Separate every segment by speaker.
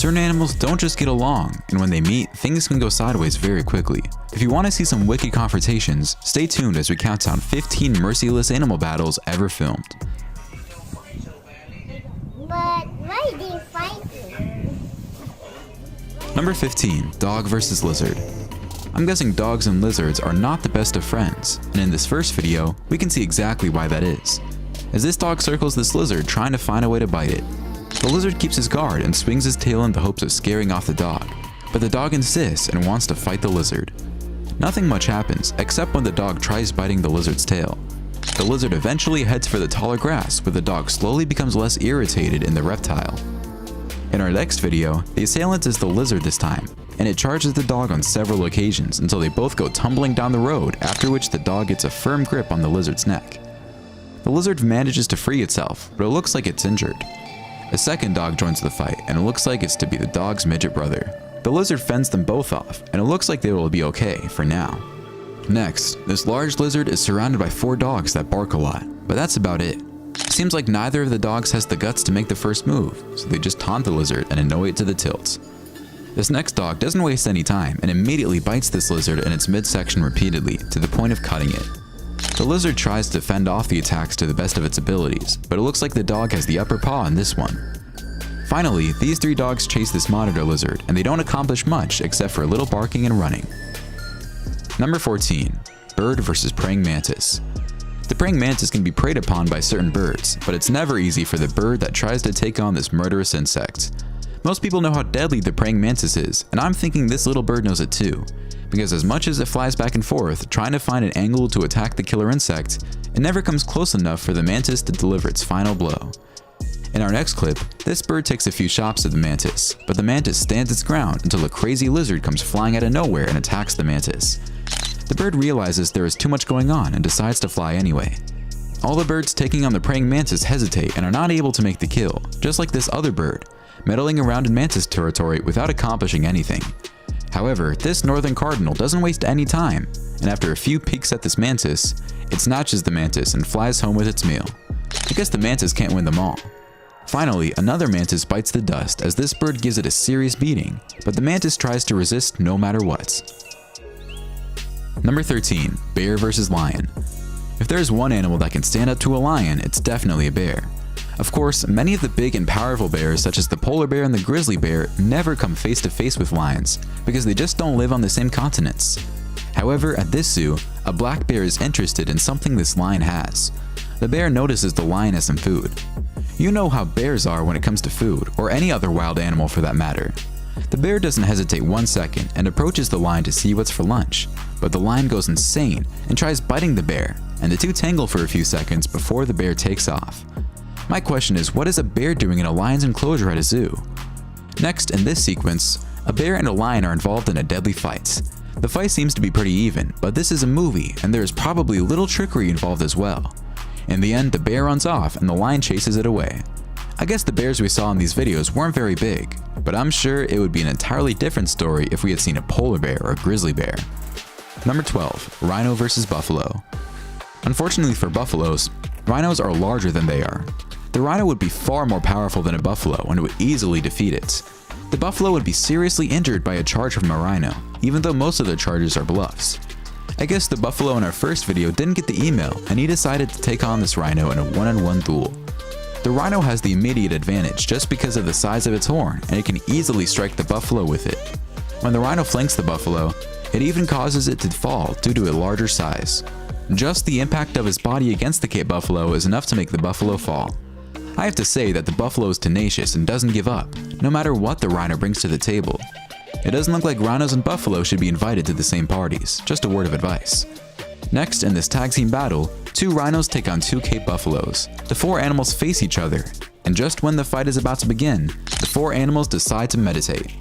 Speaker 1: Certain animals don't just get along, and when they meet, things can go sideways very quickly. If you want to see some wicked confrontations, stay tuned as we count down 15 merciless animal battles ever filmed.
Speaker 2: But why are they fighting?
Speaker 1: Number 15. Dog vs. Lizard. I'm guessing dogs and lizards are not the best of friends, and in this first video, we can see exactly why that is. As this dog circles this lizard trying to find a way to bite it. The lizard keeps his guard and swings his tail in the hopes of scaring off the dog, but the dog insists and wants to fight the lizard. Nothing much happens except when the dog tries biting the lizard's tail. The lizard eventually heads for the taller grass, where the dog slowly becomes less irritated in the reptile. In our next video, the assailant is the lizard this time, and it charges the dog on several occasions until they both go tumbling down the road, after which the dog gets a firm grip on the lizard's neck. The lizard manages to free itself, but it looks like it's injured. A second dog joins the fight, and it looks like it's to be the dog's midget brother. The lizard fends them both off, and it looks like they will be okay for now. Next, this large lizard is surrounded by 4 dogs that bark a lot, but that's about it. Seems like neither of the dogs has the guts to make the first move, so they just taunt the lizard and annoy it to the tilt. This next dog doesn't waste any time and immediately bites this lizard in its midsection repeatedly to the point of cutting it. The lizard tries to fend off the attacks to the best of its abilities, but it looks like the dog has the upper paw on this one. Finally, these 3 dogs chase this monitor lizard, and they don't accomplish much except for a little barking and running. Number 14. Bird vs. Praying Mantis. The praying mantis can be preyed upon by certain birds, but it's never easy for the bird that tries to take on this murderous insect. Most people know how deadly the praying mantis is, and I'm thinking this little bird knows it too, because as much as it flies back and forth trying to find an angle to attack the killer insect, it never comes close enough for the mantis to deliver its final blow. In our next clip, this bird takes a few shots at the mantis, but the mantis stands its ground until a crazy lizard comes flying out of nowhere and attacks the mantis. The bird realizes there is too much going on and decides to fly anyway. All the birds taking on the praying mantis hesitate and are not able to make the kill, just like this other bird, meddling around in mantis territory without accomplishing anything. However, this northern cardinal doesn't waste any time, and after a few peeks at this mantis, it snatches the mantis and flies home with its meal. I guess the mantis can't win them all. Finally, another mantis bites the dust as this bird gives it a serious beating, but the mantis tries to resist no matter what. Number 13. Bear vs. Lion. If there is one animal that can stand up to a lion, it's definitely a bear. Of course, many of the big and powerful bears such as the polar bear and the grizzly bear never come face to face with lions because they just don't live on the same continents. However, at this zoo, a black bear is interested in something this lion has. The bear notices the lion has some food. You know how bears are when it comes to food, or any other wild animal for that matter. The bear doesn't hesitate 1 second and approaches the lion to see what's for lunch, but the lion goes insane and tries biting the bear, and the two tangle for a few seconds before the bear takes off. My question is, what is a bear doing in a lion's enclosure at a zoo? Next, in this sequence, a bear and a lion are involved in a deadly fight. The fight seems to be pretty even, but this is a movie and there is probably a little trickery involved as well. In the end, the bear runs off and the lion chases it away. I guess the bears we saw in these videos weren't very big, but I'm sure it would be an entirely different story if we had seen a polar bear or a grizzly bear. Number 12. Rhino vs. Buffalo. Unfortunately for buffaloes, rhinos are larger than they are. The rhino would be far more powerful than a buffalo and it would easily defeat it. The buffalo would be seriously injured by a charge from a rhino, even though most of their charges are bluffs. I guess the buffalo in our first video didn't get the email and he decided to take on this rhino in a one-on-one duel. The rhino has the immediate advantage just because of the size of its horn, and it can easily strike the buffalo with it. When the rhino flanks the buffalo, it even causes it to fall due to a larger size. Just the impact of his body against the Cape buffalo is enough to make the buffalo fall. I have to say that the buffalo is tenacious and doesn't give up, no matter what the rhino brings to the table. It doesn't look like rhinos and buffalo should be invited to the same parties, just a word of advice. Next, in this tag team battle, 2 rhinos take on 2 Cape buffaloes. The 4 animals face each other, and just when the fight is about to begin, the 4 animals decide to meditate.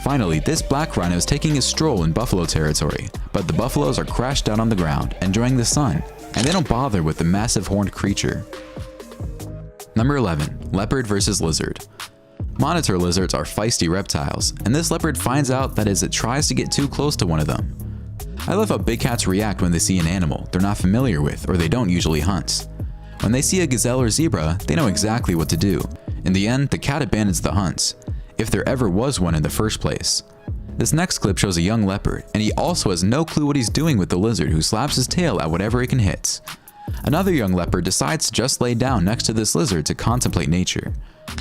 Speaker 1: Finally, this black rhino is taking a stroll in buffalo territory, but the buffaloes are crashed down on the ground, enjoying the sun, and they don't bother with the massive horned creature. Number 11. Leopard vs. Lizard. Monitor lizards are feisty reptiles, and this leopard finds out that as it tries to get too close to one of them. I love how big cats react when they see an animal they're not familiar with or they don't usually hunt. When they see a gazelle or zebra, they know exactly what to do. In the end, the cat abandons the hunt. if there ever was one in the first place. This next clip shows a young leopard, and he also has no clue what he's doing with the lizard, who slaps his tail at whatever it can hit. Another young leopard decides to just lay down next to this lizard to contemplate nature.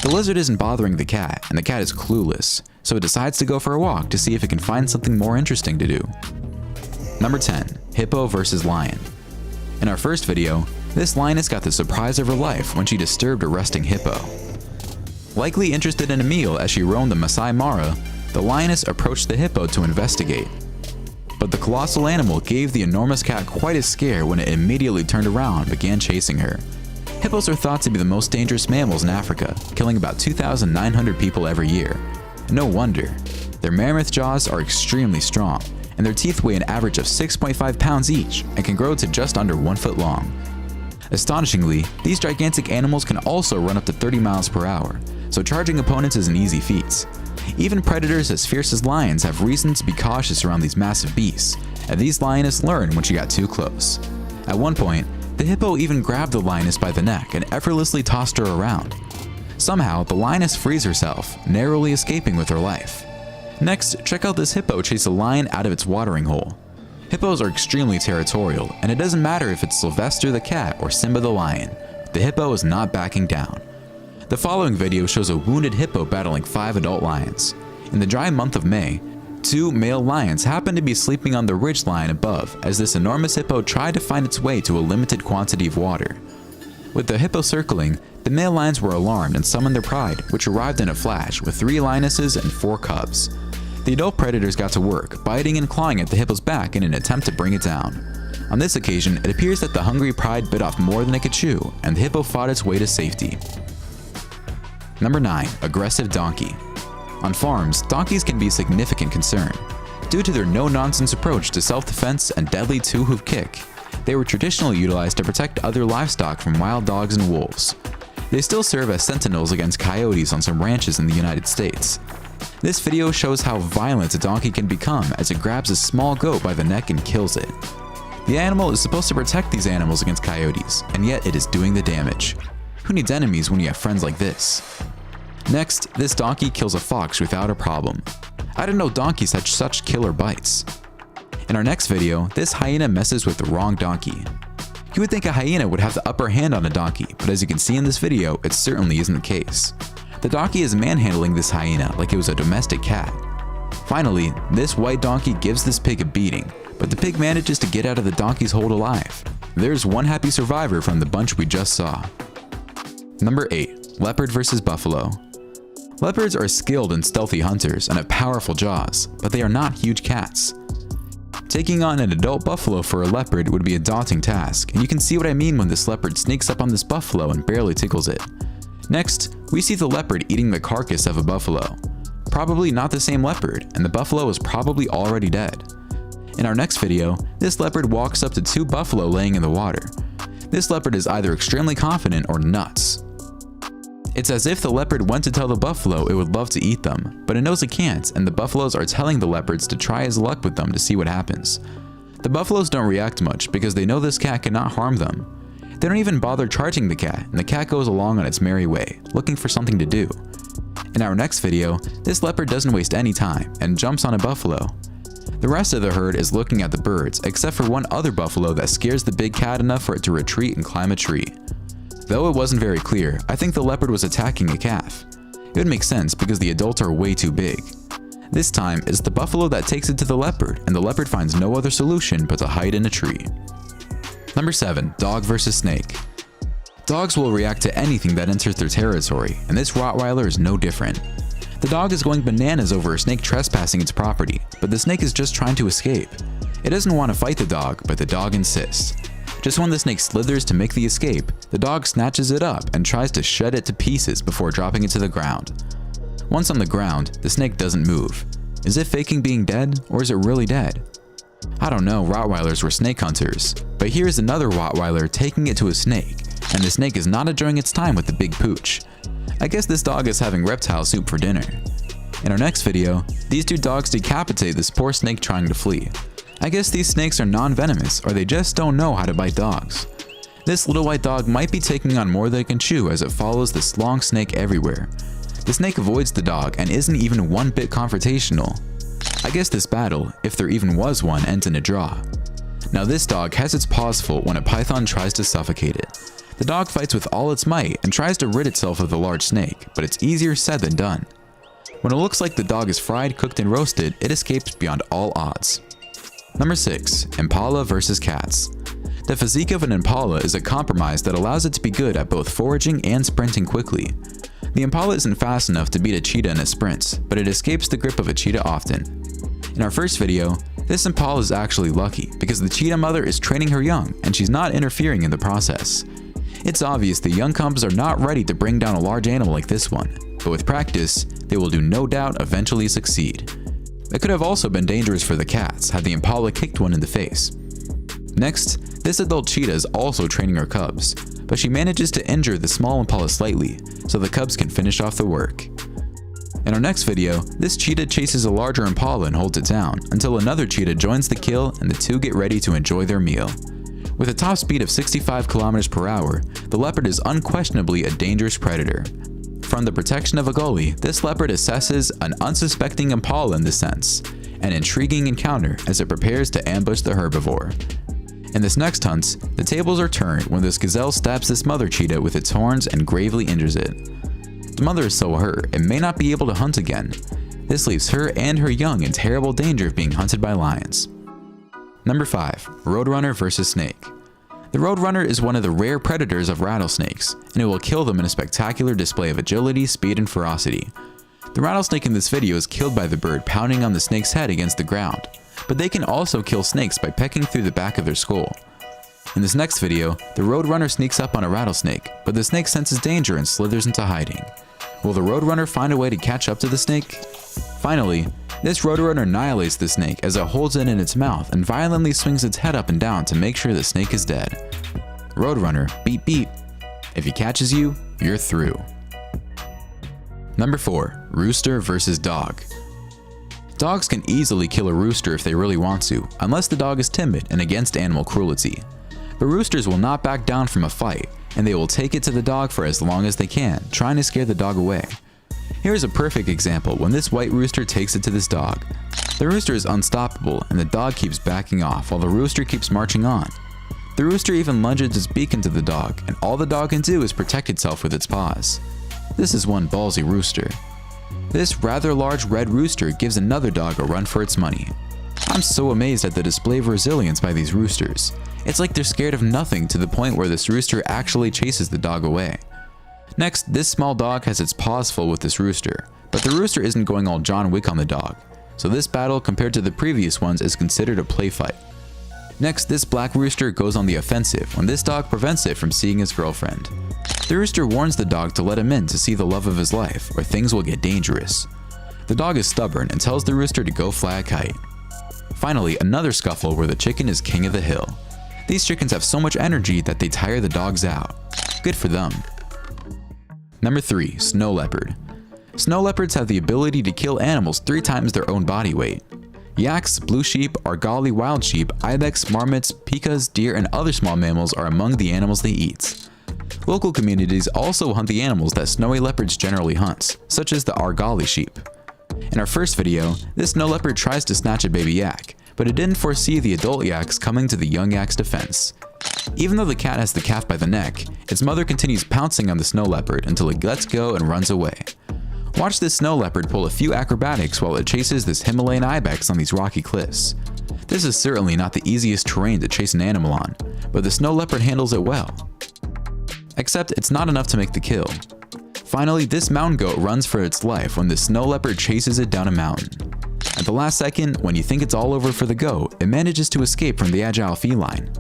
Speaker 1: The lizard isn't bothering the cat, and the cat is clueless, so it decides to go for a walk to see if it can find something more interesting to do. Number 10. Hippo versus lion. In our first video, this lioness got the surprise of her life when she disturbed a resting hippo. Likely interested in a meal as she roamed the Masai Mara, the lioness approached the hippo to investigate. But the colossal animal gave the enormous cat quite a scare when it immediately turned around and began chasing her. Hippos are thought to be the most dangerous mammals in Africa, killing about 2,900 people every year. No wonder. Their mammoth jaws are extremely strong, and their teeth weigh an average of 6.5 pounds each and can grow to just under 1 foot long. Astonishingly, these gigantic animals can also run up to 30 miles per hour, so charging opponents is an easy feat. Even predators as fierce as lions have reason to be cautious around these massive beasts, and these lioness learned when she got too close. At one point, the hippo even grabbed the lioness by the neck and effortlessly tossed her around. Somehow, the lioness frees herself, narrowly escaping with her life. Next, check out this hippo chase a lion out of its watering hole. Hippos are extremely territorial, and it doesn't matter if it's Sylvester the cat or Simba the lion. The hippo is not backing down. The following video shows a wounded hippo battling 5 adult lions. In the dry month of May, 2 male lions happened to be sleeping on the ridgeline above as this enormous hippo tried to find its way to a limited quantity of water. With the hippo circling, the male lions were alarmed and summoned their pride, which arrived in a flash with 3 lionesses and 4 cubs. The adult predators got to work, biting and clawing at the hippo's back in an attempt to bring it down. On this occasion, it appears that the hungry pride bit off more than it could chew, and the hippo fought its way to safety. Number 9. Aggressive donkey. On farms, donkeys can be a significant concern. Due to their no-nonsense approach to self-defense and deadly two-hoof kick, they were traditionally utilized to protect other livestock from wild dogs and wolves. They still serve as sentinels against coyotes on some ranches in the United States. This video shows how violent a donkey can become as it grabs a small goat by the neck and kills it. The animal is supposed to protect these animals against coyotes, and yet it is doing the damage. Who needs enemies when you have friends like this? Next, this donkey kills a fox without a problem. I didn't know donkeys had such killer bites. In our next video, this hyena messes with the wrong donkey. You would think a hyena would have the upper hand on a donkey, but as you can see in this video, it certainly isn't the case. The donkey is manhandling this hyena like it was a domestic cat. Finally, this white donkey gives this pig a beating, but the pig manages to get out of the donkey's hold alive. There's one happy survivor from the bunch we just saw. Number 8. Leopard versus buffalo. Leopards are skilled and stealthy hunters and have powerful jaws, but they are not huge cats. Taking on an adult buffalo for a leopard would be a daunting task, and you can see what I mean when this leopard sneaks up on this buffalo and barely tickles it. Next, we see the leopard eating the carcass of a buffalo. Probably not the same leopard, and the buffalo is probably already dead. In our next video, this leopard walks up to 2 buffalo laying in the water. This leopard is either extremely confident or nuts. It's as if the leopard went to tell the buffalo it would love to eat them, but it knows it can't, and the buffaloes are telling the leopards to try his luck with them to see what happens. The buffaloes don't react much because they know this cat cannot harm them. They don't even bother charging the cat, and the cat goes along on its merry way, looking for something to do. In our next video, this leopard doesn't waste any time and jumps on a buffalo. The rest of the herd is looking at the birds, except for one other buffalo that scares the big cat enough for it to retreat and climb a tree. Though it wasn't very clear, I think the leopard was attacking a calf. It would make sense because the adults are way too big. This time, it's the buffalo that takes it to the leopard, and the leopard finds no other solution but to hide in a tree. Number 7. Dog versus snake. Dogs will react to anything that enters their territory, and this Rottweiler is no different. The dog is going bananas over a snake trespassing its property, but the snake is just trying to escape. It doesn't want to fight the dog, but the dog insists. Just when the snake slithers to make the escape, the dog snatches it up and tries to shred it to pieces before dropping it to the ground. Once on the ground, the snake doesn't move. Is it faking being dead, or is it really dead? I don't know, Rottweilers were snake hunters, but here's another Rottweiler taking it to a snake, and the snake is not enjoying its time with the big pooch. I guess this dog is having reptile soup for dinner. In our next video, these 2 dogs decapitate this poor snake trying to flee. I guess these snakes are non-venomous, or they just don't know how to bite dogs. This little white dog might be taking on more than it can chew as it follows this long snake everywhere. The snake avoids the dog and isn't even one bit confrontational. I guess this battle, if there even was one, ends in a draw. Now this dog has its paws full when a python tries to suffocate it. The dog fights with all its might and tries to rid itself of the large snake, but it's easier said than done. When it looks like the dog is fried, cooked, and roasted, it escapes beyond all odds. Number 6. Impala versus cats. The physique of an impala is a compromise that allows it to be good at both foraging and sprinting quickly. The impala isn't fast enough to beat a cheetah in a sprint, but it escapes the grip of a cheetah often. In our first video, this impala is actually lucky because the cheetah mother is training her young and she's not interfering in the process. It's obvious the young cubs are not ready to bring down a large animal like this one, but with practice, they will no doubt eventually succeed. It could have also been dangerous for the cats had the impala kicked one in the face. Next, this adult cheetah is also training her cubs, but she manages to injure the small impala slightly, so the cubs can finish off the work. In our next video, this cheetah chases a larger impala and holds it down, until another cheetah joins the kill and the two get ready to enjoy their meal. With a top speed of 65 km per hour, the leopard is unquestionably a dangerous predator. From the protection of a gully, this leopard assesses an unsuspecting impala in the sense, an intriguing encounter as it prepares to ambush the herbivore. In this next hunt, the tables are turned when this gazelle stabs this mother cheetah with its horns and gravely injures it. The mother is so hurt it may not be able to hunt again. This leaves her and her young in terrible danger of being hunted by lions. Number 5. Roadrunner versus snake. The roadrunner is one of the rare predators of rattlesnakes, and it will kill them in a spectacular display of agility, speed, and ferocity. The rattlesnake in this video is killed by the bird pounding on the snake's head against the ground, but they can also kill snakes by pecking through the back of their skull. In this next video, the roadrunner sneaks up on a rattlesnake, but the snake senses danger and slithers into hiding. Will the roadrunner find a way to catch up to the snake? Finally, this roadrunner annihilates the snake as it holds it in its mouth and violently swings its head up and down to make sure the snake is dead. Roadrunner, beep beep. If he catches you, you're through. Number 4. Rooster versus dog. Dogs can easily kill a rooster if they really want to, unless the dog is timid and against animal cruelty. But roosters will not back down from a fight, and they will take it to the dog for as long as they can, trying to scare the dog away. Here's a perfect example when this white rooster takes it to this dog. The rooster is unstoppable and the dog keeps backing off while the rooster keeps marching on. The rooster even lunges its beak into the dog, and all the dog can do is protect itself with its paws. This is one ballsy rooster. This rather large red rooster gives another dog a run for its money. I'm so amazed at the display of resilience by these roosters. It's like they're scared of nothing to the point where this rooster actually chases the dog away. Next, this small dog has its paws full with this rooster, but the rooster isn't going all John Wick on the dog, so this battle compared to the previous ones is considered a play fight. Next, this black rooster goes on the offensive when this dog prevents it from seeing his girlfriend. The rooster warns the dog to let him in to see the love of his life, or things will get dangerous. The dog is stubborn and tells the rooster to go fly a kite. Finally, another scuffle where the chicken is king of the hill. These chickens have so much energy that they tire the dogs out. Good for them. Number 3. Snow leopard. Snow leopards have the ability to kill animals 3 times their own body weight. Yaks, blue sheep, Argali wild sheep, ibex, marmots, pikas, deer, and other small mammals are among the animals they eat. Local communities also hunt the animals that snowy leopards generally hunt, such as the Argali sheep. In our first video, this snow leopard tries to snatch a baby yak, but it didn't foresee the adult yaks coming to the young yak's defense. Even though the cat has the calf by the neck, its mother continues pouncing on the snow leopard until it lets go and runs away. Watch this snow leopard pull a few acrobatics while it chases this Himalayan ibex on these rocky cliffs. This is certainly not the easiest terrain to chase an animal on, but the snow leopard handles it well. Except it's not enough to make the kill. Finally, this mountain goat runs for its life when the snow leopard chases it down a mountain. At the last second, when you think it's all over for the goat, it manages to escape from the agile feline.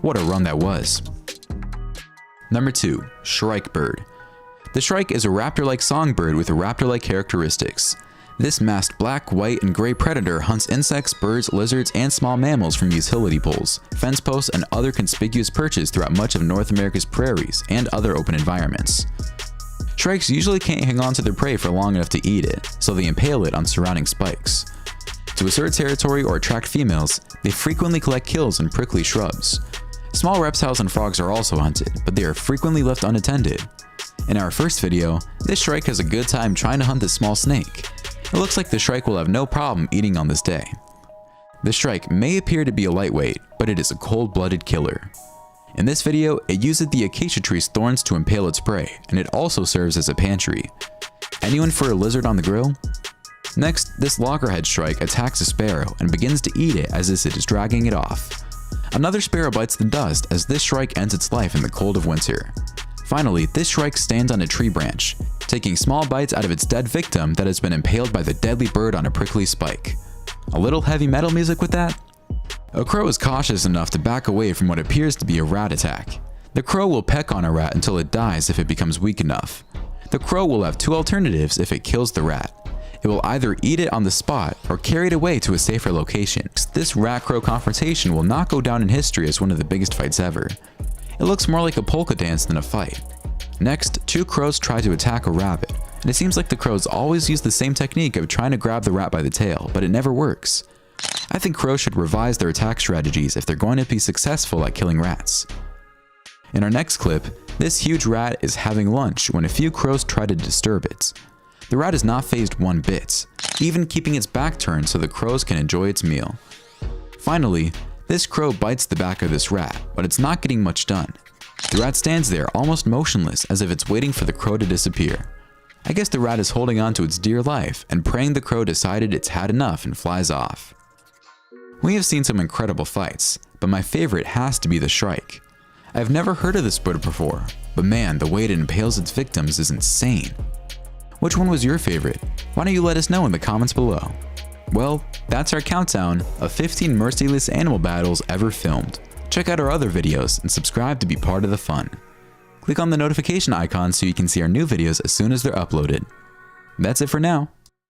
Speaker 1: What a run that was. Number 2. Shrike bird. The shrike is a raptor-like songbird with raptor-like characteristics. This masked black, white, and gray predator hunts insects, birds, lizards, and small mammals from utility poles, fence posts, and other conspicuous perches throughout much of North America's prairies and other open environments. Shrikes usually can't hang on to their prey for long enough to eat it, so they impale it on surrounding spikes. To assert territory or attract females, they frequently collect kills in prickly shrubs. Small reptiles and frogs are also hunted, but they are frequently left unattended. In our first video, this shrike has a good time trying to hunt this small snake. It looks like the shrike will have no problem eating on this day. The shrike may appear to be a lightweight, but it is a cold-blooded killer. In this video, it uses the acacia tree's thorns to impale its prey, and it also serves as a pantry. Anyone for a lizard on the grill? Next, this loggerhead shrike attacks a sparrow and begins to eat it as if it is dragging it off. Another sparrow bites the dust as this shrike ends its life in the cold of winter. Finally, this shrike stands on a tree branch, taking small bites out of its dead victim that has been impaled by the deadly bird on a prickly spike. A little heavy metal music with that? A crow is cautious enough to back away from what appears to be a rat attack. The crow will peck on a rat until it dies if it becomes weak enough. The crow will have two alternatives if it kills the rat. It will either eat it on the spot or carry it away to a safer location. This rat-crow confrontation will not go down in history as one of the biggest fights ever. It looks more like a polka dance than a fight. Next, two crows try to attack a rabbit, and it seems like the crows always use the same technique of trying to grab the rat by the tail, but it never works. I think crows should revise their attack strategies if they're going to be successful at killing rats. In our next clip, this huge rat is having lunch when a few crows try to disturb it. The rat is not fazed one bit, even keeping its back turned so the crows can enjoy its meal. Finally, this crow bites the back of this rat, but it's not getting much done. The rat stands there almost motionless as if it's waiting for the crow to disappear. I guess the rat is holding on to its dear life and praying the crow decided it's had enough and flies off. We have seen some incredible fights, but my favorite has to be the shrike. I've never heard of this bird before, but man, the way it impales its victims is insane. Which one was your favorite? Why don't you let us know in the comments below? Well, that's our countdown of 15 merciless animal battles ever filmed. Check out our other videos and subscribe to be part of the fun. Click on the notification icon so you can see our new videos as soon as they're uploaded. That's it for now.